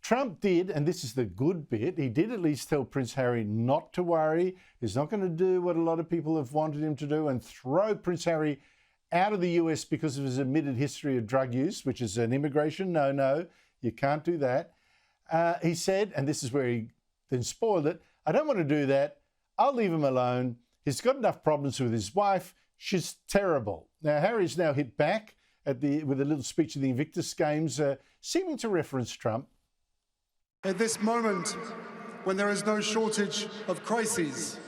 Trump did, and this is the good bit, he did at least tell Prince Harry not to worry. He's not going to do what a lot of people have wanted him to do and throw Prince Harry out of the US because of his admitted history of drug use, which is an immigration no-no. You can't do that. He said, and this is where he then spoiled it, I don't want to do that. I'll leave him alone. He's got enough problems with his wife. She's terrible. Now, Harry's now hit back with a little speech at the Invictus Games, seeming to reference Trump. At this moment, when there is no shortage of crises,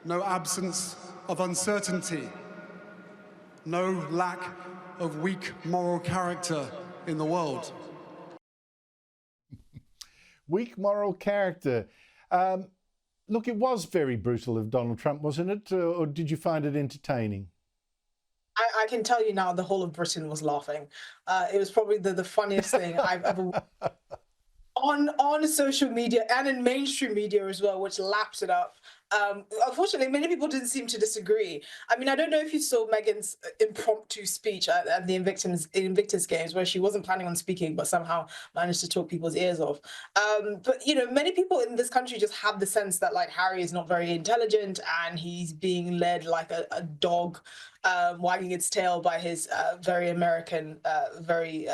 no absence of uncertainty, no lack of weak moral character in the world. Weak moral character. Look, it was very brutal of Donald Trump, wasn't it? Or did you find it entertaining? I can tell you now the whole of Britain was laughing. It was probably the funniest thing I've ever... on social media and in mainstream media as well, which laps it up. Unfortunately, many people didn't seem to disagree. I mean, I don't know if you saw Meghan's impromptu speech at the Invictus Games, where she wasn't planning on speaking, but somehow managed to talk people's ears off. But, you know, many people in this country just have the sense that, like, Harry is not very intelligent and he's being led like a dog wagging its tail by his very American, very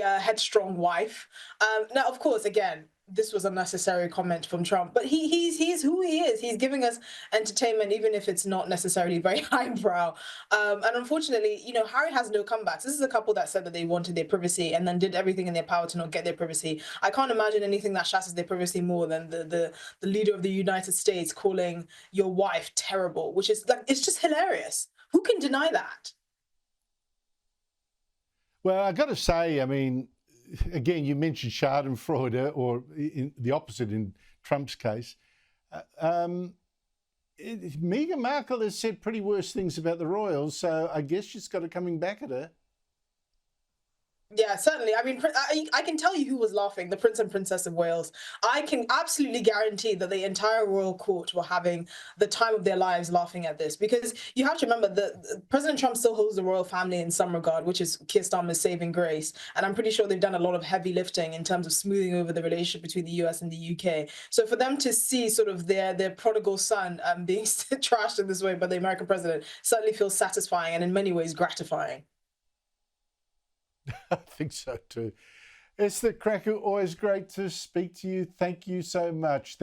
headstrong wife. Now, of course, again, this was a necessary comment from Trump, but he's who he is. He's giving us entertainment, even if it's not necessarily very highbrow. And unfortunately, you know, Harry has no comebacks. This is a couple that said that they wanted their privacy and then did everything in their power to not get their privacy. I can't imagine anything that shatters their privacy more than the leader of the United States calling your wife terrible, which is like, it's just hilarious. Who can deny that? Well, I got to say, I mean, again, you mentioned Schadenfreude, or the opposite in Trump's case. Meghan Markle has said pretty worse things about the royals, so I guess she's got it coming back at her. Yeah, certainly. I mean, I can tell you who was laughing, the Prince and Princess of Wales. I can absolutely guarantee that the entire royal court were having the time of their lives laughing at this, because you have to remember that President Trump still holds the royal family in some regard, which is Keir Starmer's saving grace. And I'm pretty sure they've done a lot of heavy lifting in terms of smoothing over the relationship between the US and the UK. So for them to see sort of their prodigal son being trashed in this way by the American president certainly feels satisfying and in many ways gratifying. I think so too. Esther Krakue, always great to speak to you. Thank you so much.